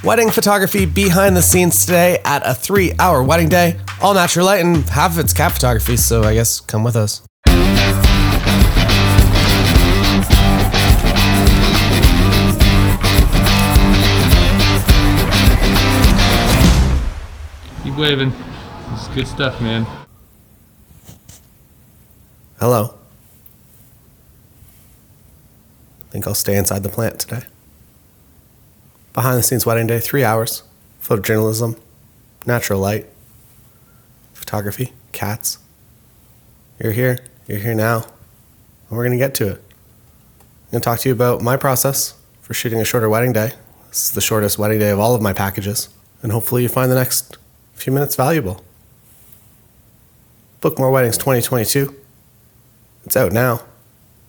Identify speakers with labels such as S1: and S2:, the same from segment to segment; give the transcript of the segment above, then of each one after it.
S1: wedding photography behind the scenes today at a 3-hour wedding day. All natural light and half of it's cat photography, so I guess come with us.
S2: Keep waving. It's good stuff, man.
S1: Hello. I think I'll stay inside the plant today. Behind the scenes wedding day, 3 hours. Photojournalism, natural light, photography, cats. You're here now, and we're gonna get to it. I'm gonna talk to you about my process for shooting a shorter wedding day. This is the shortest wedding day of all of my packages, and hopefully you find the next few minutes valuable. Book More Weddings 2022. It's out now,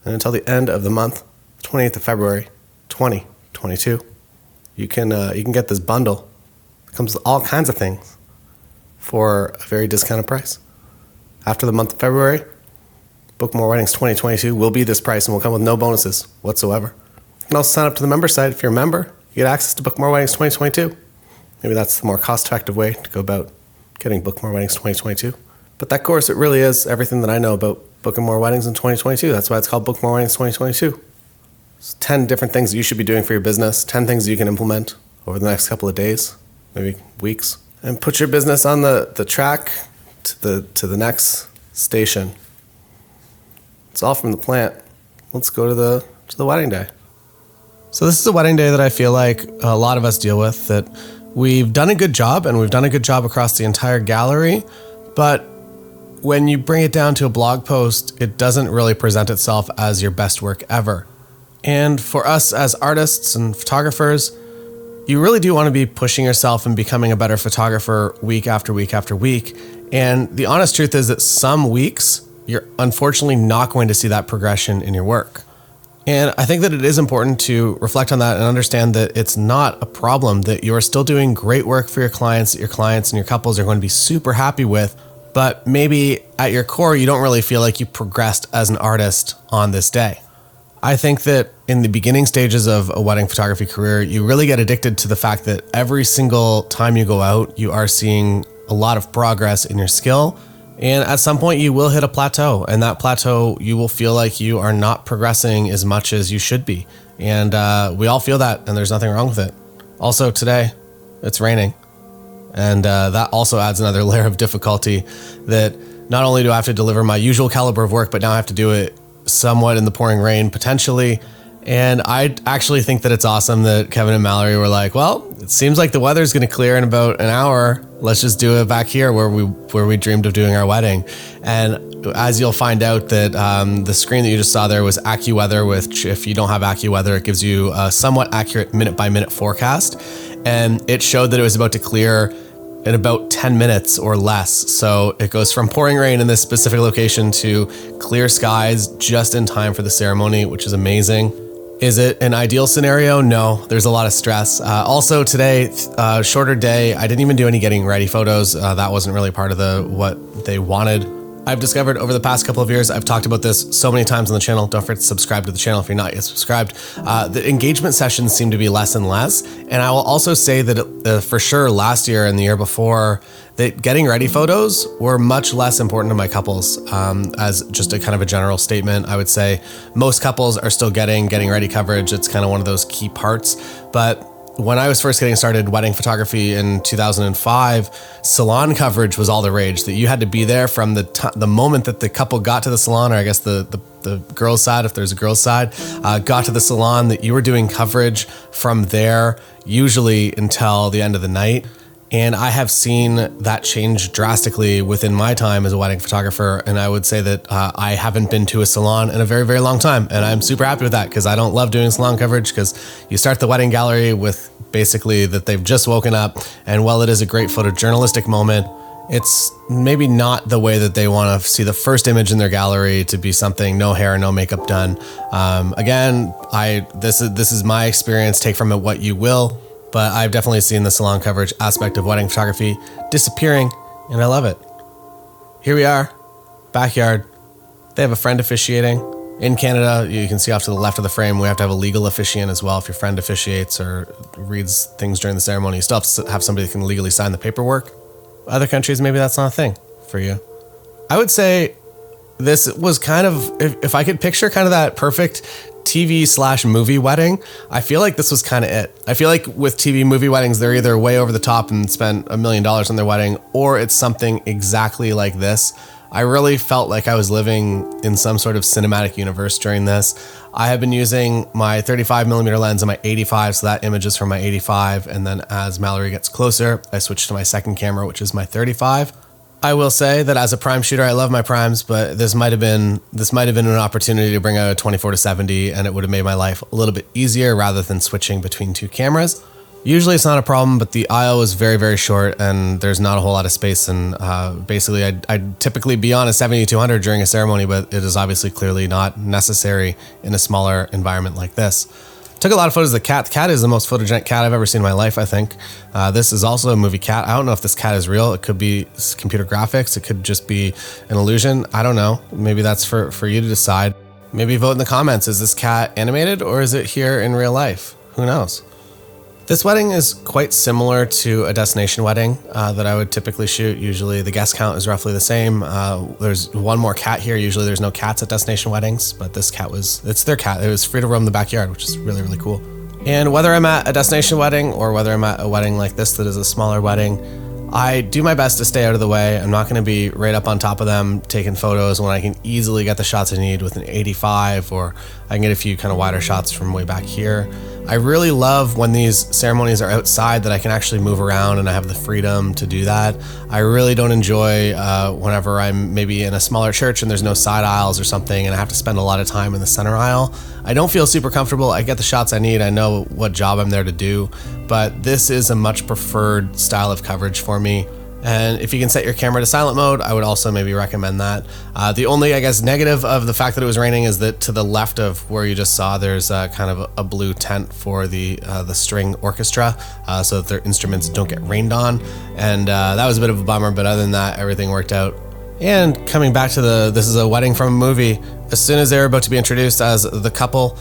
S1: and until the end of the month, 28th of February, 2022, you can get this bundle. It comes with all kinds of things for a very discounted price. After the month of February, Book More Weddings 2022 will be this price and will come with no bonuses whatsoever. You can also sign up to the member site. If you're a member, you get access to Book More Weddings 2022. Maybe that's the more cost-effective way to go about getting Book More Weddings 2022. But that course, it really is everything that I know about booking more weddings in 2022. That's why it's called Book More Weddings 2022. It's 10 different things that you should be doing for your business, 10 things that you can implement over the next couple of days, maybe weeks, and put your business on the track to the next station. It's all from the plant. Let's go to the wedding day. So this is a wedding day that I feel like a lot of us deal with, that we've done a good job, and we've done a good job across the entire gallery, but when you bring it down to a blog post, it doesn't really present itself as your best work ever. And for us as artists and photographers, you really do want to be pushing yourself and becoming a better photographer week after week after week. And the honest truth is that some weeks, you're unfortunately not going to see that progression in your work. And I think that it is important to reflect on that and understand that it's not a problem, that you're still doing great work for your clients, that your clients and your couples are going to be super happy with. But maybe at your core, you don't really feel like you progressed as an artist on this day. I think that in the beginning stages of a wedding photography career, you really get addicted to the fact that every single time you go out, you are seeing a lot of progress in your skill. And at some point you will hit a plateau, and that plateau, you will feel like you are not progressing as much as you should be. And we all feel that, and there's nothing wrong with it. Also today, it's raining. And that also adds another layer of difficulty, that not only do I have to deliver my usual caliber of work, but now I have to do it somewhat in the pouring rain, potentially. And I actually think that it's awesome that Kevin and Mallory were like, well, it seems like the weather's going to clear in about an hour. Let's just do it back here where we dreamed of doing our wedding. And as you'll find out, that the screen that you just saw there was AccuWeather, which if you don't have AccuWeather, it gives you a somewhat accurate minute-by-minute forecast. And it showed that it was about to clear in about 10 minutes or less. So it goes from pouring rain in this specific location to clear skies just in time for the ceremony, which is amazing. Is it an ideal scenario? No, there's a lot of stress. Also today, shorter day. I didn't even do any getting ready photos. That wasn't really part of what they wanted. I've discovered over the past couple of years, I've talked about this so many times on the channel. Don't forget to subscribe to the channel if you're not yet subscribed. The engagement sessions seem to be less and less. And I will also say that for sure last year and the year before, that getting ready photos were much less important to my couples. As just a kind of a general statement, I would say most couples are still getting ready coverage. It's kind of one of those key parts. But when I was first getting started wedding photography in 2005, salon coverage was all the rage, that you had to be there from the moment that the couple got to the salon, or I guess the girl's side, if there's a girl's side, got to the salon, that you were doing coverage from there, usually until the end of the night. And I have seen that change drastically within my time as a wedding photographer. And I would say that I haven't been to a salon in a very, very long time. And I'm super happy with that, because I don't love doing salon coverage, because you start the wedding gallery with basically that they've just woken up. And while it is a great photojournalistic moment, it's maybe not the way that they want to see the first image in their gallery to be something no hair, no makeup done. Again, this is my experience. Take from it what you will. But I've definitely seen the salon coverage aspect of wedding photography disappearing, and I love it. Here we are, backyard. They have a friend officiating. In Canada, you can see off to the left of the frame, we have to have a legal officiant as well. If your friend officiates or reads things during the ceremony, you still have to have somebody that can legally sign the paperwork. Other countries, maybe that's not a thing for you. I would say this was kind of, if I could picture kind of that perfect TV/movie wedding, I feel like this was kind of it. I feel like with TV movie weddings, they're either way over the top and spent $1 million on their wedding, or it's something exactly like this. I really felt like I was living in some sort of cinematic universe during this. I have been using my 35mm lens and my 85, so that image is from my 85. And then as Mallory gets closer, I switch to my second camera, which is my 35. I will say that as a prime shooter, I love my primes, but this might have been an opportunity to bring out a 24-70, and it would have made my life a little bit easier rather than switching between two cameras. Usually it's not a problem, but the aisle is very, very short and there's not a whole lot of space. And basically I'd typically be on a 70-200 during a ceremony, but it is obviously clearly not necessary in a smaller environment like this. Took a lot of photos of the cat. The cat is the most photogenic cat I've ever seen in my life, I think. This is also a movie cat. I don't know if this cat is real. It could be computer graphics. It could just be an illusion. I don't know. Maybe that's for you to decide. Maybe vote in the comments. Is this cat animated or is it here in real life? Who knows? This wedding is quite similar to a destination wedding that I would typically shoot. Usually the guest count is roughly the same. There's one more cat here. Usually there's no cats at destination weddings, but this cat it's their cat. It was free to roam the backyard, which is really, really cool. And whether I'm at a destination wedding or whether I'm at a wedding like this that is a smaller wedding, I do my best to stay out of the way. I'm not going to be right up on top of them taking photos when I can easily get the shots I need with an 85, or I can get a few kind of wider shots from way back here. I really love when these ceremonies are outside that I can actually move around and I have the freedom to do that. I really don't enjoy whenever I'm maybe in a smaller church and there's no side aisles or something and I have to spend a lot of time in the center aisle. I don't feel super comfortable. I get the shots I need. I know what job I'm there to do, but this is a much preferred style of coverage for me. And if you can set your camera to silent mode, I would also maybe recommend that. The only, I guess, negative of the fact that it was raining is that to the left of where you just saw, there's kind of a blue tent for the string orchestra, so that their instruments don't get rained on. And that was a bit of a bummer, but other than that, everything worked out. And coming back to this is a wedding from a movie. As soon as they were about to be introduced as the couple,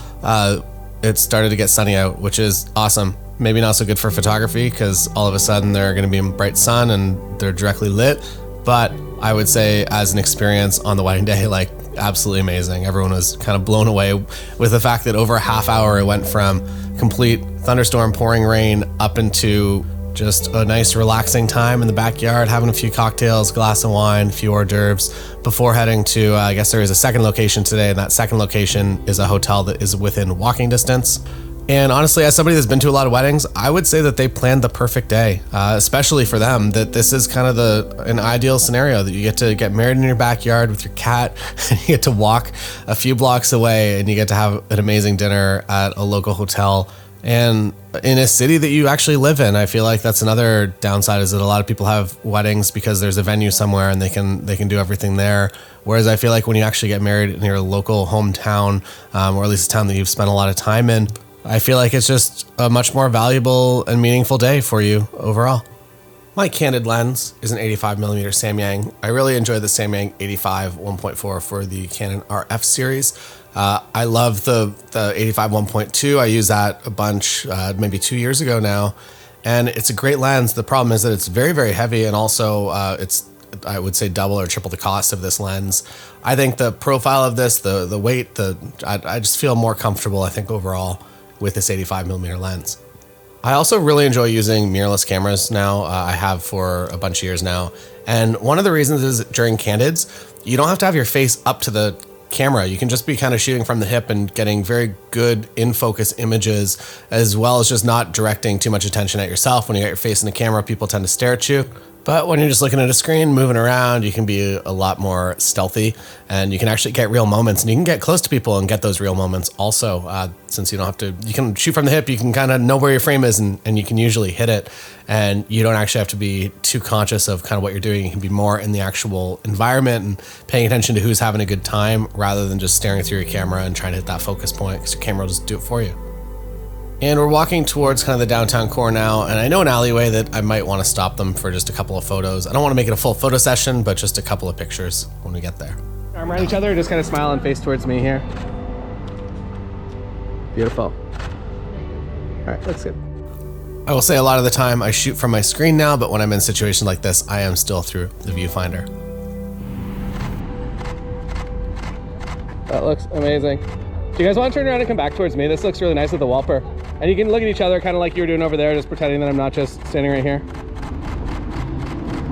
S1: it started to get sunny out, which is awesome. Maybe not so good for photography because all of a sudden they're going to be in bright sun and they're directly lit. But I would say as an experience on the wedding day, like absolutely amazing. Everyone was kind of blown away with the fact that over a half hour it went from complete thunderstorm, pouring rain up into just a nice relaxing time in the backyard, having a few cocktails, glass of wine, a few hors d'oeuvres before heading to, I guess there is a second location today, and that second location is a hotel that is within walking distance. And honestly, as somebody that's been to a lot of weddings, I would say that they planned the perfect day, especially for them, that this is kind of an ideal scenario that you get to get married in your backyard with your cat, and you get to walk a few blocks away and you get to have an amazing dinner at a local hotel and in a city that you actually live in. I feel like that's another downside, is that a lot of people have weddings because there's a venue somewhere and they can do everything there. Whereas I feel like when you actually get married in your local hometown, or at least a town that you've spent a lot of time in, I feel like it's just a much more valuable and meaningful day for you overall. My candid lens is an 85mm Samyang. I really enjoy the Samyang 85 1.4 for the Canon RF series. I love the 85 1.2. I use that a bunch, maybe 2 years ago now, and it's a great lens. The problem is that it's very, very heavy, and also it's, I would say, double or triple the cost of this lens. I think the profile of this, the weight, I just feel more comfortable, I think, overall with this 85mm lens. I also really enjoy using mirrorless cameras now. I have for a bunch of years now. And one of the reasons is during candids, you don't have to have your face up to the camera. You can just be kind of shooting from the hip and getting very good in-focus images, as well as just not directing too much attention at yourself. When you got your face in the camera, people tend to stare at you. But when you're just looking at a screen, moving around, you can be a lot more stealthy, and you can actually get real moments, and you can get close to people and get those real moments also, since you don't have to, you can shoot from the hip, you can kind of know where your frame is, and you can usually hit it, and you don't actually have to be too conscious of kind of what you're doing. You can be more in the actual environment and paying attention to who's having a good time, rather than just staring through your camera and trying to hit that focus point, because your camera will just do it for you. And we're walking towards kind of the downtown core now, and I know an alleyway that I might want to stop them for just a couple of photos. I don't want to make it a full photo session, but just a couple of pictures when we get there.
S3: All
S1: Arm around each other, just kind of smile and face towards me here. Beautiful. All right, looks good. I will say a lot of the time I shoot from my screen now, but when I'm in situations like this, I am still through the viewfinder. That looks amazing. Do you guys want to turn around and come back towards me? This looks really nice with the Walper. And you can look at each other kind of like you were doing over there, just pretending that I'm not just standing right here.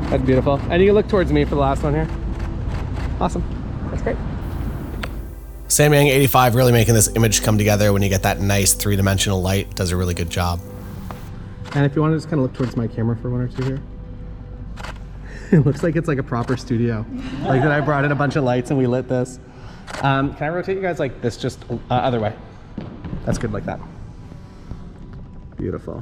S1: That's beautiful. And you can look towards me for the last one here. Awesome. That's great. Samyang 85 really making this image come together when you get that nice three-dimensional light. Does a really good job. And if you want to just kind of look towards my camera for one or two here. It looks like it's like a proper studio. Like that I brought in a bunch of lights and we lit this. Can I rotate you guys like this, just other way? That's good, like that. Beautiful.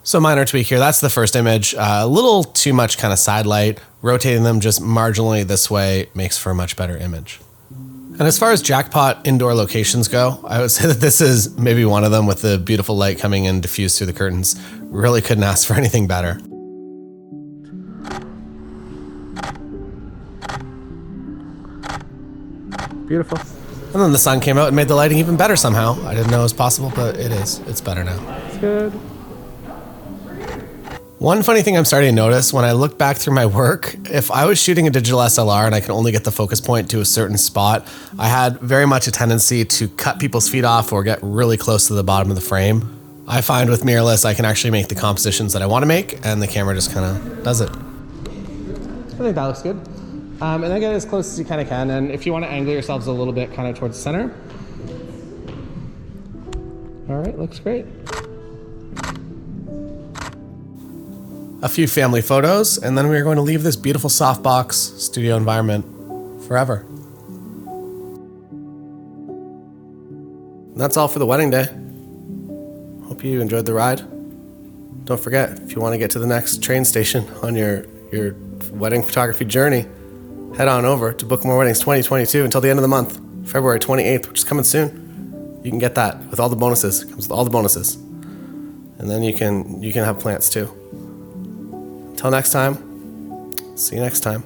S1: So minor tweak here, that's the first image. A little too much kind of side light. Rotating them just marginally this way makes for a much better image. And as far as jackpot indoor locations go, I would say that this is maybe one of them with the beautiful light coming in diffused through the curtains. Really couldn't ask for anything better. Beautiful. And then the sun came out and made the lighting even better somehow. I didn't know it was possible, but it is. It's better now. It's good. One funny thing I'm starting to notice when I look back through my work, if I was shooting a digital SLR and I can only get the focus point to a certain spot, I had very much a tendency to cut people's feet off or get really close to the bottom of the frame. I find with mirrorless, I can actually make the compositions that I want to make, and the camera just kind of does it. I think that looks good. And then get as close as you kind of can, and if you want to angle yourselves a little bit kind of towards the center. All right, looks great. A few family photos, and then we are going to leave this beautiful softbox studio environment forever. And that's all for the wedding day. Hope you enjoyed the ride. Don't forget, if you want to get to the next train station on your wedding photography journey, head on over to Book More Weddings 2022 until the end of the month, February 28th, which is coming soon. You can get that with all the bonuses. It comes with all the bonuses. And then you can have plants too. Until next time, see you next time.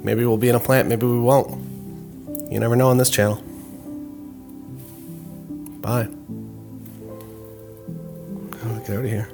S1: Maybe we'll be in a plant, maybe we won't. You never know on this channel. Bye. Oh, get out of here.